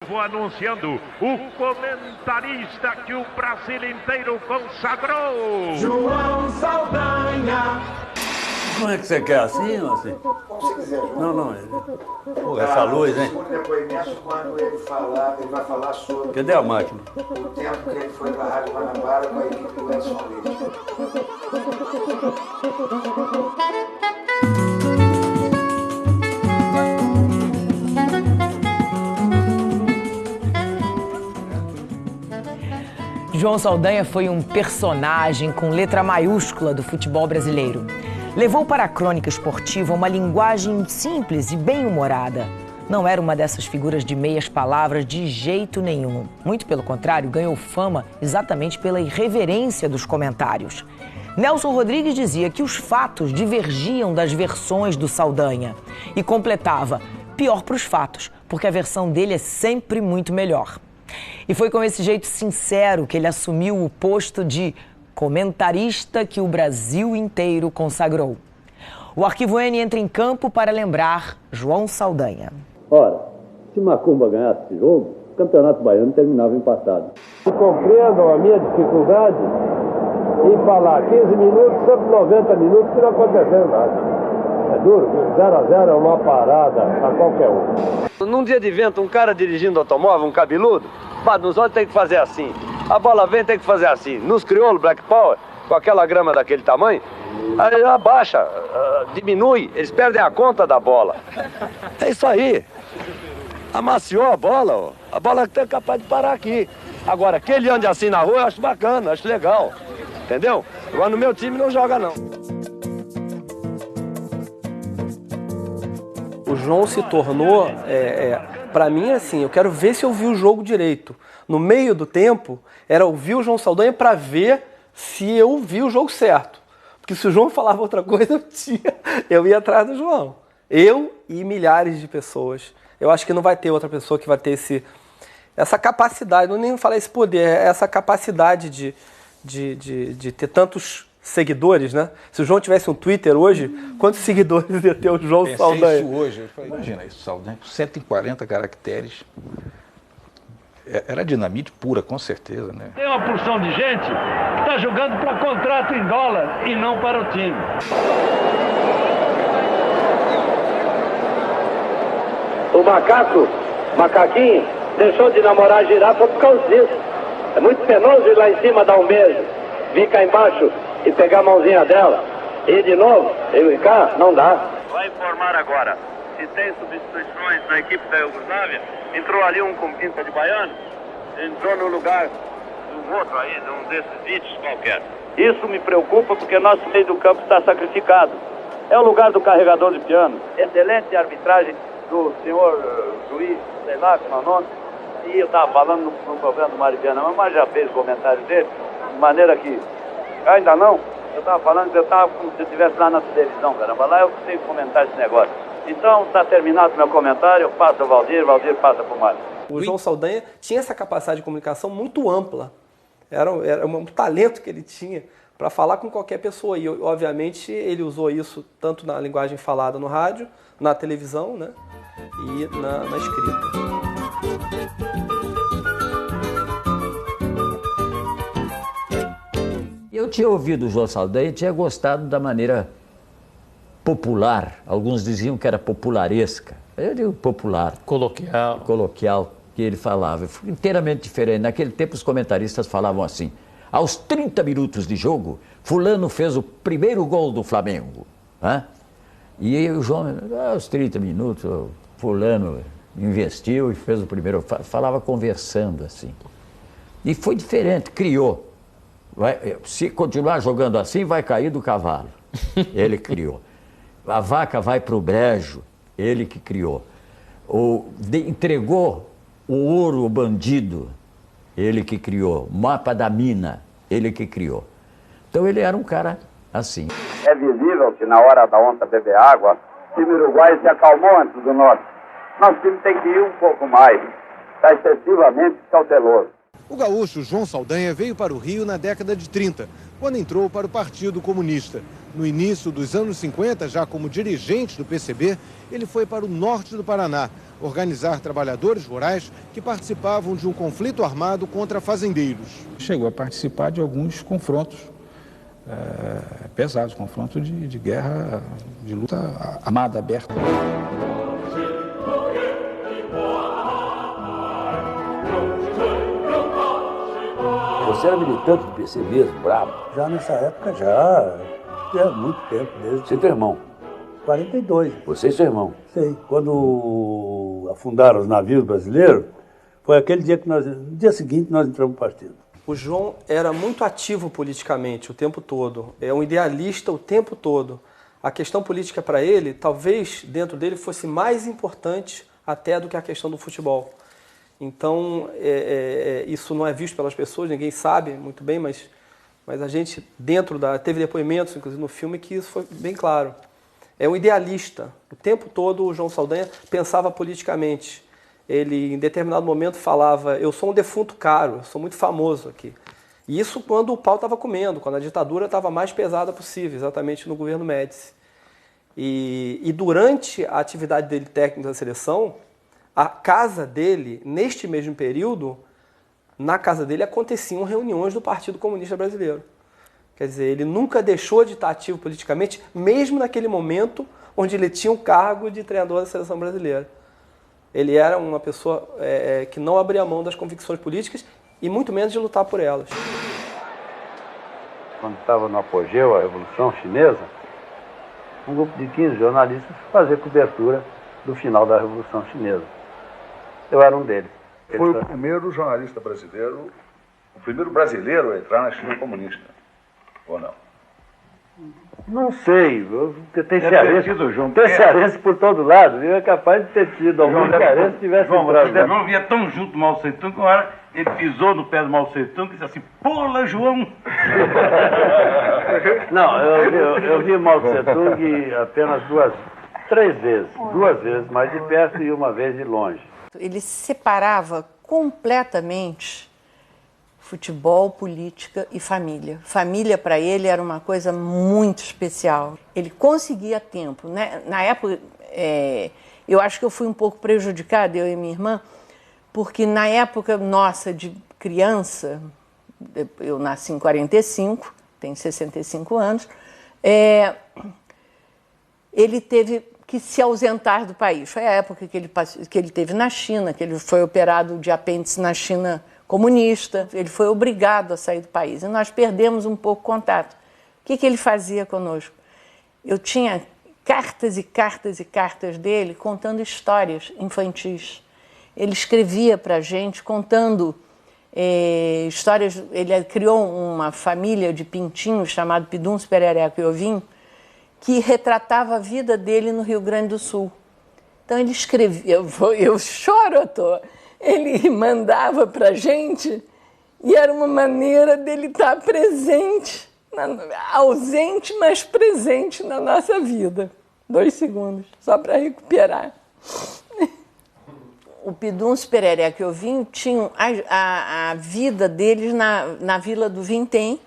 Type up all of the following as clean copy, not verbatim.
Vou anunciando o comentarista que o Brasil inteiro consagrou. João Saldanha. Como é que você quer, assim ou assim? Como você quiser, João. Não. Pô, essa luz, hein? O depoimento quando ele vai falar sobre... Cadê a máquina? O tempo que ele foi para a Rádio Guanabara com a equipe do Edson Leite. João Saldanha foi um personagem com letra maiúscula do futebol brasileiro. Levou para a crônica esportiva uma linguagem simples e bem-humorada. Não era uma dessas figuras de meias palavras de jeito nenhum. Muito pelo contrário, ganhou fama exatamente pela irreverência dos comentários. Nelson Rodrigues dizia que os fatos divergiam das versões do Saldanha. E completava, pior para os fatos, porque a versão dele é sempre muito melhor. E foi com esse jeito sincero que ele assumiu o posto de comentarista que o Brasil inteiro consagrou. O Arquivo N entra em campo para lembrar João Saldanha. Ora, se Macumba ganhasse esse jogo, o Campeonato Baiano terminava empatado. Compreendam a minha dificuldade em falar 15 minutos sobre 90 minutos que não aconteceu nada. É duro, 0-0 é uma parada a qualquer um. Num dia de vento, um cara dirigindo automóvel, um cabeludo, nos olhos tem que fazer assim. A bola vem, tem que fazer assim. Nos crioulos, Black Power, com aquela grama daquele tamanho, aí abaixa, diminui, eles perdem a conta da bola. É isso aí. Amaciou a bola é capaz de parar aqui. Agora, que ele ande assim na rua, eu acho bacana, acho legal. Entendeu? Agora no meu time não joga, não. O João se tornou, para mim, assim, eu quero ver se eu vi o jogo direito. No meio do tempo, era ouvir o João Saldanha para ver se eu vi o jogo certo. Porque se o João falava outra coisa, eu ia atrás do João. Eu e milhares de pessoas. Eu acho que não vai ter outra pessoa que vai ter essa capacidade, não nem falar esse poder, essa capacidade de ter tantos seguidores, né? Se o João tivesse um Twitter hoje, quantos seguidores ia ter o João Saldanha? Isso hoje, eu falei, imagina isso, Saldanha, 140 caracteres. Era dinamite pura, com certeza, né? Tem uma porção de gente que está jogando para contrato em dólar e não para o time. O macaquinho, deixou de namorar a girafa por causa disso. É muito penoso ir lá em cima dar um beijo, vir cá embaixo e pegar a mãozinha dela. E de novo, eu e cá, não dá. Vai informar agora. Se tem substituições na equipe da Iugoslávia, entrou ali um com pinta de baiano, entrou no lugar do outro aí, de um desses vídeos qualquer. Isso me preocupa porque nosso meio do campo está sacrificado. É o lugar do carregador de piano. Excelente arbitragem do senhor juiz, sei lá como é o nome. E eu estava falando no programa do Maribiana, mas já fez comentário dele, de maneira que, ainda não, eu estava falando que eu estava como se eu estivesse lá na televisão, caramba, lá eu tenho que comentar esse negócio. Então, está terminado o meu comentário, eu passo ao Valdir passa para o Mário. O João Saldanha tinha essa capacidade de comunicação muito ampla. Era um talento que ele tinha para falar com qualquer pessoa. E, obviamente, ele usou isso tanto na linguagem falada no rádio, na televisão, né? E na escrita. Eu tinha ouvido o João Saldanha e tinha gostado da maneira popular. Alguns diziam que era popularesca. Eu digo popular. Coloquial que ele falava. Inteiramente diferente. Naquele tempo os comentaristas falavam assim: aos 30 minutos de jogo, fulano fez o primeiro gol do Flamengo. E aí o João, aos 30 minutos, fulano investiu e fez o primeiro. Falava conversando assim. E foi diferente, criou. Se continuar jogando assim, vai cair do cavalo. Ele criou. A vaca vai para o brejo, ele que criou. Entregou o ouro ao bandido, ele que criou. O mapa da mina, ele que criou. Então ele era um cara assim. É visível que na hora da onça beber água, o time uruguaio se acalmou antes do nosso. Nosso time tem que ir um pouco mais. Está excessivamente cauteloso. O gaúcho João Saldanha veio para o Rio na década de 30, quando entrou para o Partido Comunista. No início dos anos 50, já como dirigente do PCB, ele foi para o norte do Paraná, organizar trabalhadores rurais que participavam de um conflito armado contra fazendeiros. Chegou a participar de alguns confrontos pesados, confrontos de guerra, de luta armada, aberta. Você era militante do PC mesmo, bravo? Já nessa época, já há muito tempo. Desde Você é teu irmão? 42. Você e seu irmão? Sei. Quando afundaram os navios brasileiros, foi aquele dia que no dia seguinte nós entramos no partido. O João era muito ativo politicamente o tempo todo, é um idealista o tempo todo. A questão política para ele, talvez dentro dele fosse mais importante até do que a questão do futebol. Então, isso não é visto pelas pessoas, ninguém sabe muito bem, mas a gente teve depoimentos, inclusive no filme, que isso foi bem claro. É um idealista. O tempo todo o João Saldanha pensava politicamente. Ele, em determinado momento, falava: eu sou um defunto caro, eu sou muito famoso aqui. E isso quando o pau estava comendo, quando a ditadura estava mais pesada possível, exatamente no governo Médici. E durante a atividade dele técnica da seleção, a casa dele, neste mesmo período, na casa dele aconteciam reuniões do Partido Comunista Brasileiro. Quer dizer, ele nunca deixou de estar ativo politicamente, mesmo naquele momento onde ele tinha o cargo de treinador da seleção brasileira. Ele era uma pessoa que não abria mão das convicções políticas e muito menos de lutar por elas. Quando estava no apogeu a Revolução Chinesa, um grupo de 15 jornalistas foi fazer cobertura do final da Revolução Chinesa. Eu era um deles. Foi o primeiro jornalista brasileiro, o primeiro brasileiro a entrar na China comunista, ou não? Não sei, tem cearense, tem cearense por todo lado, eu é capaz de ter tido algum cearense que tivesse entrado. Você não via tão junto do Mao Tse Tung, que uma hora ele pisou no pé do Mao Tse Tung e disse assim: "Pula, João!" Não, eu vi Mao Tse Tung apenas três vezes, duas vezes mais de perto e uma vez de longe. Ele separava completamente futebol, política e família. Família, para ele, era uma coisa muito especial. Ele conseguia tempo, né? Na época, eu acho que eu fui um pouco prejudicada, eu e minha irmã, porque na época nossa de criança, eu nasci em 45, tenho 65 anos, ele teve que se ausentar do país. Foi a época que ele teve na China, que ele foi operado de apêndice na China comunista, ele foi obrigado a sair do país. E nós perdemos um pouco o contato. O que ele fazia conosco? Eu tinha cartas e cartas e cartas dele contando histórias infantis. Ele escrevia para a gente contando histórias. Ele criou uma família de pintinhos chamado Piduns, Perereco e Ovim, que retratava a vida dele no Rio Grande do Sul. Então ele escrevia, eu choro à toa. Ele mandava para a gente e era uma maneira dele estar presente, ausente, mas presente na nossa vida. 2 segundos, só para recuperar. O Piduns, Perereco e Ovinho tinham a vida deles na Vila do Vintém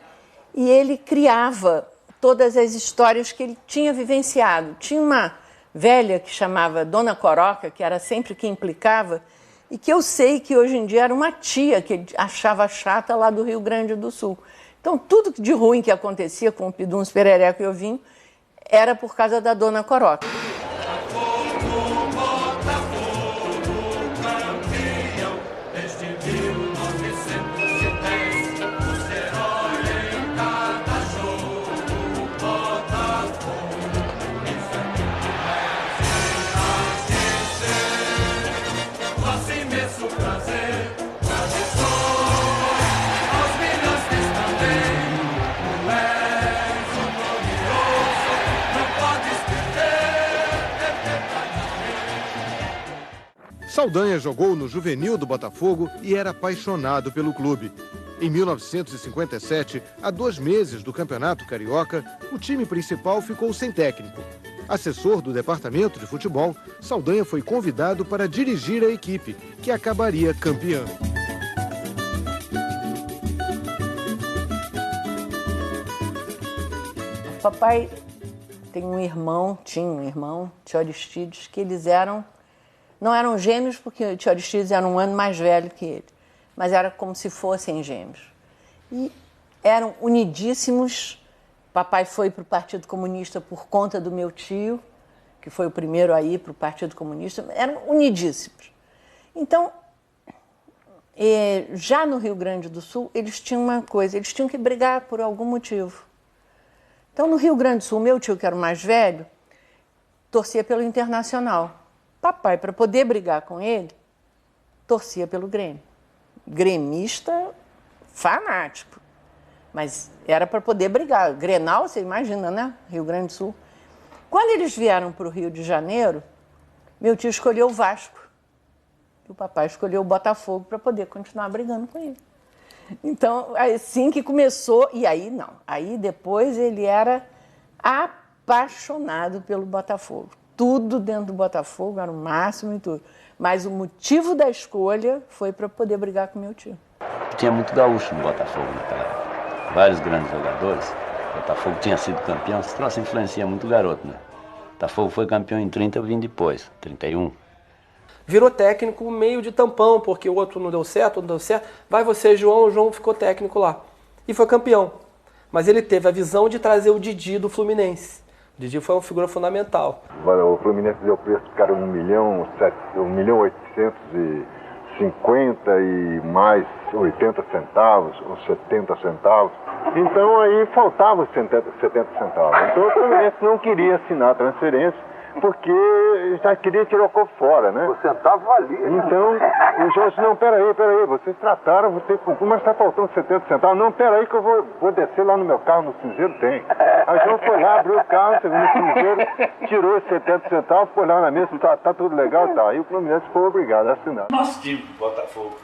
e ele criava todas as histórias que ele tinha vivenciado. Tinha uma velha que chamava Dona Coroca, que era sempre que implicava, e que eu sei que hoje em dia era uma tia que ele achava chata lá do Rio Grande do Sul. Então, tudo de ruim que acontecia com o Piduns, Perereco e Ovinho era por causa da Dona Coroca. Saldanha jogou no juvenil do Botafogo e era apaixonado pelo clube. Em 1957, a 2 meses do Campeonato Carioca, o time principal ficou sem técnico. Assessor do departamento de futebol, Saldanha foi convidado para dirigir a equipe, que acabaria campeã. papai tem um irmão, tinha um irmão, tio Aristides, que eles não eram gêmeos, porque o tio Aristides era um ano mais velho que ele, mas era como se fossem gêmeos. E eram unidíssimos. Papai foi para o Partido Comunista por conta do meu tio, que foi o primeiro a ir para o Partido Comunista. Eram unidíssimos. Então, já no Rio Grande do Sul, eles tinham uma coisa, eles tinham que brigar por algum motivo. Então, no Rio Grande do Sul, meu tio, que era o mais velho, torcia pelo Internacional. Papai, para poder brigar com ele, torcia pelo Grêmio. Gremista fanático. Mas era para poder brigar. Grenal, você imagina, né? Rio Grande do Sul. Quando eles vieram para o Rio de Janeiro, meu tio escolheu o Vasco. E o papai escolheu o Botafogo para poder continuar brigando com ele. Então, assim que começou, e aí não. Aí depois ele era apaixonado pelo Botafogo. Tudo dentro do Botafogo era o máximo e tudo. Mas o motivo da escolha foi para poder brigar com meu tio. Tinha muito gaúcho no Botafogo naquela época. Vários grandes jogadores. O Botafogo tinha sido campeão, esse troço influencia muito o garoto, né? O Botafogo foi campeão em 30, eu vim depois, 31. Virou técnico meio de tampão, porque o outro não deu certo, outro não deu certo. Vai você, João, o João ficou técnico lá. E foi campeão. Mas ele teve a visão de trazer o Didi do Fluminense. O Didi foi uma figura fundamental. O Fluminense deu preço para o cara 1.850 e mais 80 centavos ou 70 centavos. Então aí faltava os 70 centavos. Então o Fluminense não queria assinar a transferência porque já queria tirar o corpo fora, né? O centavo valia. Então o Jorge, não, peraí, vocês trataram, vou ter que cumprir, mas está faltando 70 centavos. Não, peraí que eu vou descer lá no meu carro, no cinzeiro tem. Aí o João foi lá, abriu o carro, chegou no cinzeiro, tirou os 70 centavos, foi lá na mesa, tá tudo legal e tal. Aí o Fluminense foi obrigado a assinar. Nosso time do Botafogo,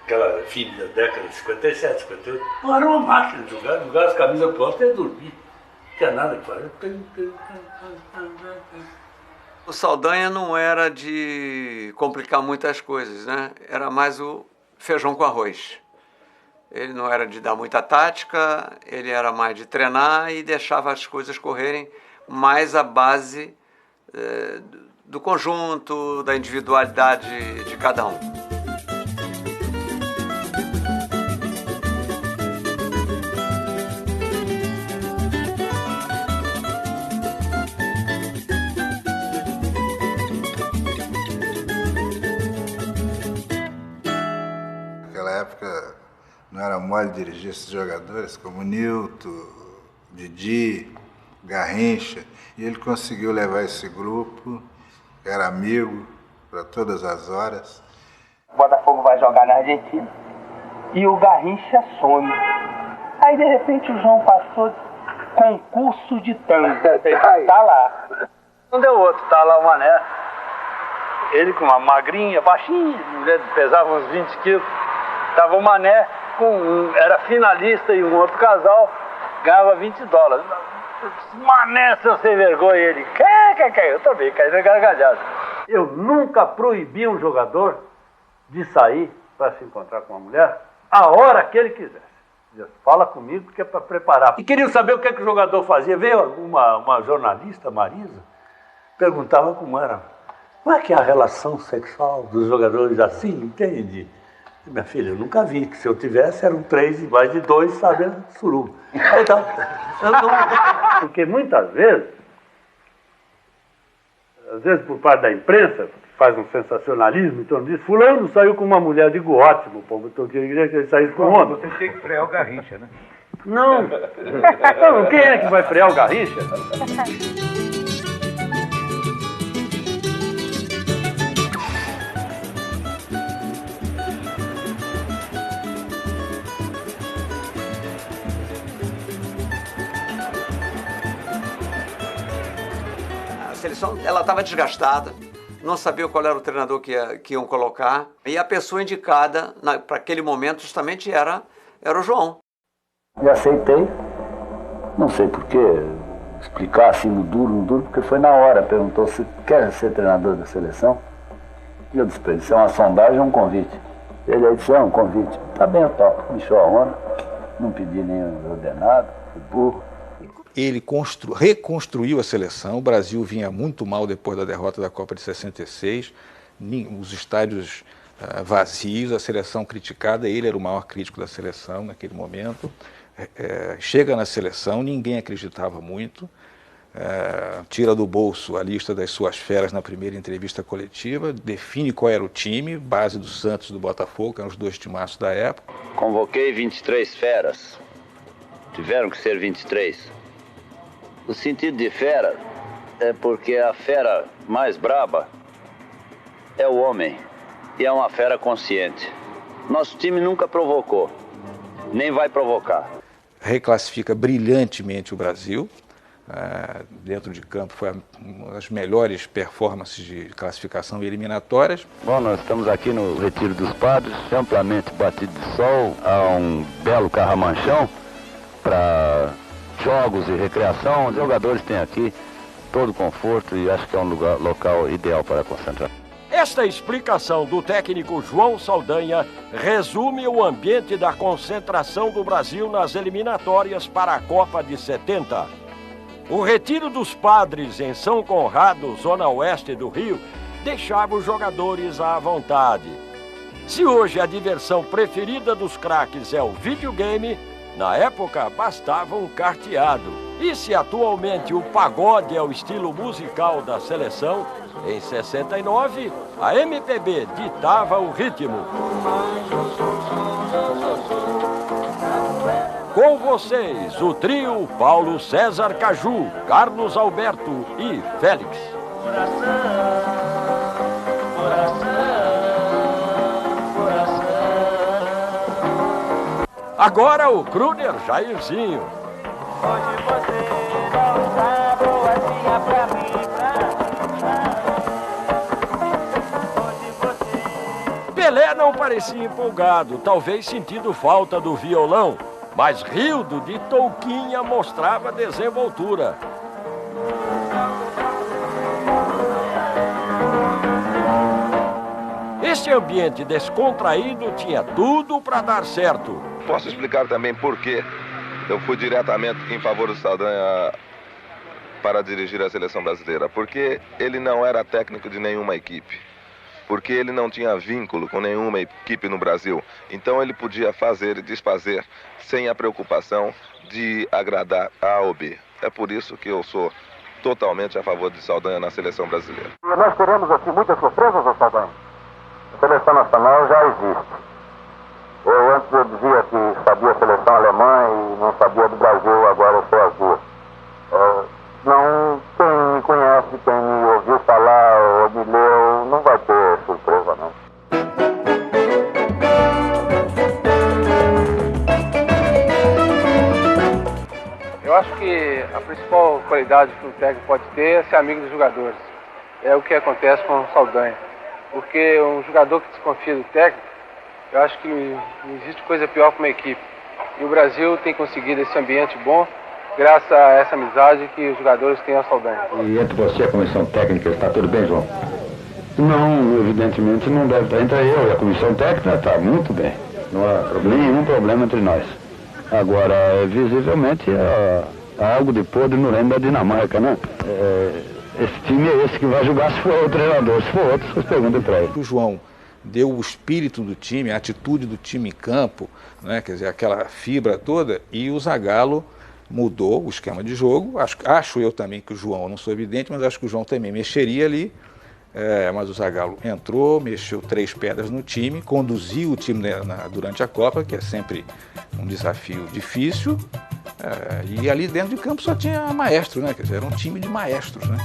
aquela fim da década de 57, 58, não era uma máquina de jogar as camisas prontas e dormir. Não tinha nada que fazer. O Saldanha não era de complicar muitas coisas, né? Era mais o feijão com arroz. Ele não era de dar muita tática, ele era mais de treinar e deixava as coisas correrem mais à base do conjunto, da individualidade de cada um. Não era mole dirigir esses jogadores como Nilton, Didi, Garrincha, e ele conseguiu levar esse grupo, era amigo para todas as horas. O Botafogo vai jogar na Argentina e o Garrincha some. Aí de repente o João passou concurso de tango. Tá lá. Não deu outro, tá lá o Mané. Ele com uma magrinha, baixinha, pesava uns 20 quilos. Tava o Mané era finalista e um outro casal ganhava $20. Mané, seu sem vergonha, ele. Eu também caí na gargalhada. Eu nunca proibi um jogador de sair para se encontrar com uma mulher a hora que ele quisesse. Fala comigo porque é para preparar. E queriam saber o que o jogador fazia. Veio uma jornalista, Marisa, perguntava como é que é a relação sexual dos jogadores assim, entende? Minha filha, eu nunca vi, que se eu tivesse eram 3 e mais de 2, sabe, suruba. Então, porque muitas vezes por parte da imprensa, faz um sensacionalismo em torno disso, fulano saiu com uma mulher, eu digo, ótimo, pô, eu queria que ele saísse com um homem. Você tem que frear o Garrincha, né? Não. Quem é que vai frear o Garrincha? A seleção, ela estava desgastada, não sabia qual era o treinador que iam colocar, e a pessoa indicada para aquele momento justamente era o João. E aceitei, não sei porquê, explicar assim no duro, porque foi na hora, perguntou se quer ser treinador da seleção. E eu disse para ele, isso é uma sondagem ou um convite? Ele aí disse, é um convite. Tá bem, eu topo, me encheu a onda, não pedi nem ordenado, fui burro. ele reconstruiu a seleção. O Brasil vinha muito mal depois da derrota da Copa de 66, os estádios vazios, a seleção criticada, ele era o maior crítico da seleção naquele momento. Chega na seleção, ninguém acreditava muito, tira do bolso a lista das suas feras na primeira entrevista coletiva, define qual era o time, base do Santos e do Botafogo, que eram os 2 timaços da época. Convoquei 23 feras, tiveram que ser 23. O sentido de fera é porque a fera mais braba é o homem, e é uma fera consciente. Nosso time nunca provocou, nem vai provocar. Reclassifica brilhantemente o Brasil. Dentro de campo foi uma das melhores performances de classificação e eliminatórias. Bom, nós estamos aqui no Retiro dos Padres, amplamente batido de sol, há um belo carramanchão para jogos e recreação. Os jogadores têm aqui todo o conforto e acho que é um local ideal para concentrar. Esta explicação do técnico João Saldanha resume o ambiente da concentração do Brasil nas eliminatórias para a Copa de 70. O Retiro dos Padres, em São Conrado, zona oeste do Rio, deixava os jogadores à vontade. Se hoje a diversão preferida dos craques é o videogame, na época bastava um carteado. E se atualmente o pagode é o estilo musical da seleção, em 69, a MPB ditava o ritmo. Com vocês, o trio Paulo César Caju, Carlos Alberto e Félix. Agora o Kruner Jairzinho. Hoje você não está boazinha pra mim, Pelé não parecia empolgado, talvez sentindo falta do violão, mas Rildo de touquinha mostrava desenvoltura. Este ambiente descontraído tinha tudo para dar certo. Posso explicar também por que eu fui diretamente em favor do Saldanha para dirigir a seleção brasileira. Porque ele não era técnico de nenhuma equipe. Porque ele não tinha vínculo com nenhuma equipe no Brasil. Então ele podia fazer e desfazer sem a preocupação de agradar A ou B. É por isso que eu sou totalmente a favor de Saldanha na seleção brasileira. E nós teremos aqui muitas surpresas, ô Saldanha? A seleção nacional já existe. Eu antes eu dizia que sabia a seleção alemã e não sabia do Brasil, agora eu sei as duas. Não, quem me conhece, quem me ouviu falar ou me leu, não vai ter surpresa, não. Eu acho que a principal qualidade que o técnico pode ter é ser amigo dos jogadores. É o que acontece com o Saldanha. Porque um jogador que desconfia do técnico, eu acho que não existe coisa pior para uma equipe. E o Brasil tem conseguido esse ambiente bom, graças a essa amizade que os jogadores têm ao Saldanha. E entre você e a comissão técnica, está tudo bem, João? Não, evidentemente não deve estar. Entre eu e a comissão técnica está muito bem. Não há nenhum problema entre nós. Agora, visivelmente, há algo de podre no reino da Dinamarca, né? Esse time é esse que vai jogar se for o treinador. Se for outro, vocês perguntem para ele. O João deu o espírito do time, a atitude do time em campo, né? Quer dizer, aquela fibra toda, e o Zagallo mudou o esquema de jogo. Acho eu também que o João, eu não sou evidente, mas acho que o João também mexeria ali. Mas o Zagallo entrou, mexeu 3 pedras no time, conduziu o time durante a Copa, que é sempre um desafio difícil. E ali dentro de campo só tinha maestro, né? Quer dizer, era um time de maestros, né?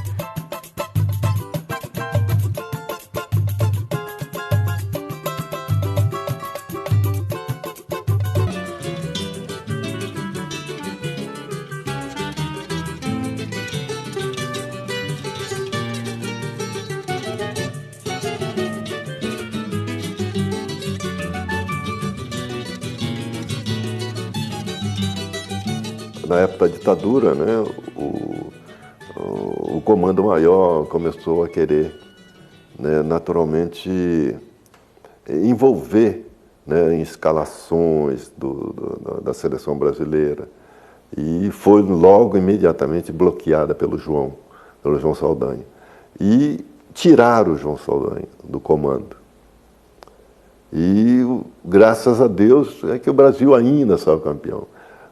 Na época da ditadura, né, o Comando Maior começou a querer, né, naturalmente envolver, né, em escalações da seleção brasileira, E foi logo, imediatamente, bloqueada pelo João Saldanha. E tiraram o João Saldanha do comando. E, graças a Deus, é que o Brasil ainda saiu campeão.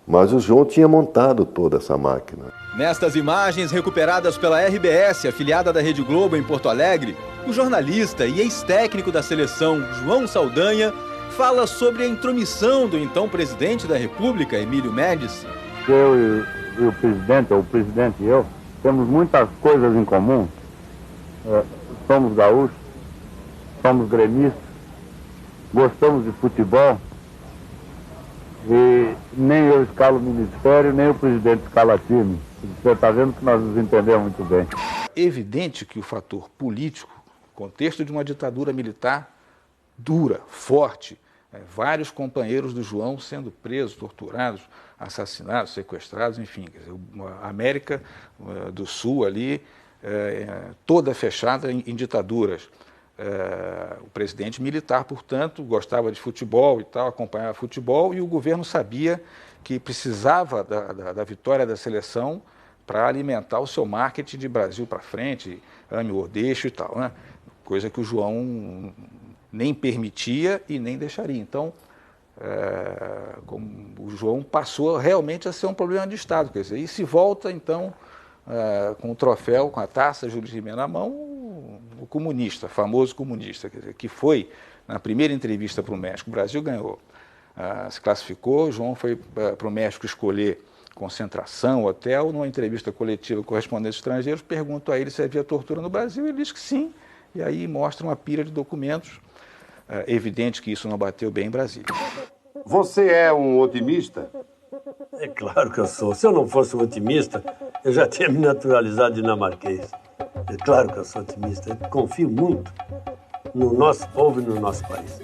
Mas o João tinha montado toda essa máquina. Nestas imagens recuperadas pela RBS, afiliada da Rede Globo em Porto Alegre, o jornalista e ex-técnico da seleção, João Saldanha, fala sobre a intromissão do então presidente da República, Emílio Médici. Eu e o presidente, ou o presidente e eu, temos muitas coisas em comum. Somos gaúchos, somos gremistas, gostamos de futebol e nem eu escalo o ministério, nem o presidente escala time. Você está vendo que nós nos entendemos muito bem. Evidente que o fator político, contexto de uma ditadura militar dura, forte, vários companheiros do João sendo presos, torturados, assassinados, sequestrados, enfim, quer dizer, a América do Sul ali, toda fechada em ditaduras. O presidente militar, portanto, gostava de futebol e tal, acompanhava futebol, e o governo sabia que precisava da vitória da seleção para alimentar o seu marketing de Brasil para frente, ame o deixo e tal, né? Coisa que o João nem permitia e nem deixaria. Então, o João passou realmente a ser um problema de Estado, quer dizer, e se volta, então, com o troféu, com a taça Júlio Rimet na mão, o comunista, famoso comunista, quer dizer, que foi, na primeira entrevista para o México, o Brasil ganhou, se classificou, o João foi para o México escolher concentração, hotel, numa entrevista coletiva com correspondentes estrangeiros, perguntam a ele se havia tortura no Brasil, ele diz que sim, e aí mostra uma pilha de documentos, evidente que isso não bateu bem em Brasília. Você é um otimista? É claro que eu sou. Se eu não fosse um otimista, eu já tinha me naturalizado dinamarquês. É claro que eu sou otimista. Eu confio muito no nosso povo e no nosso país.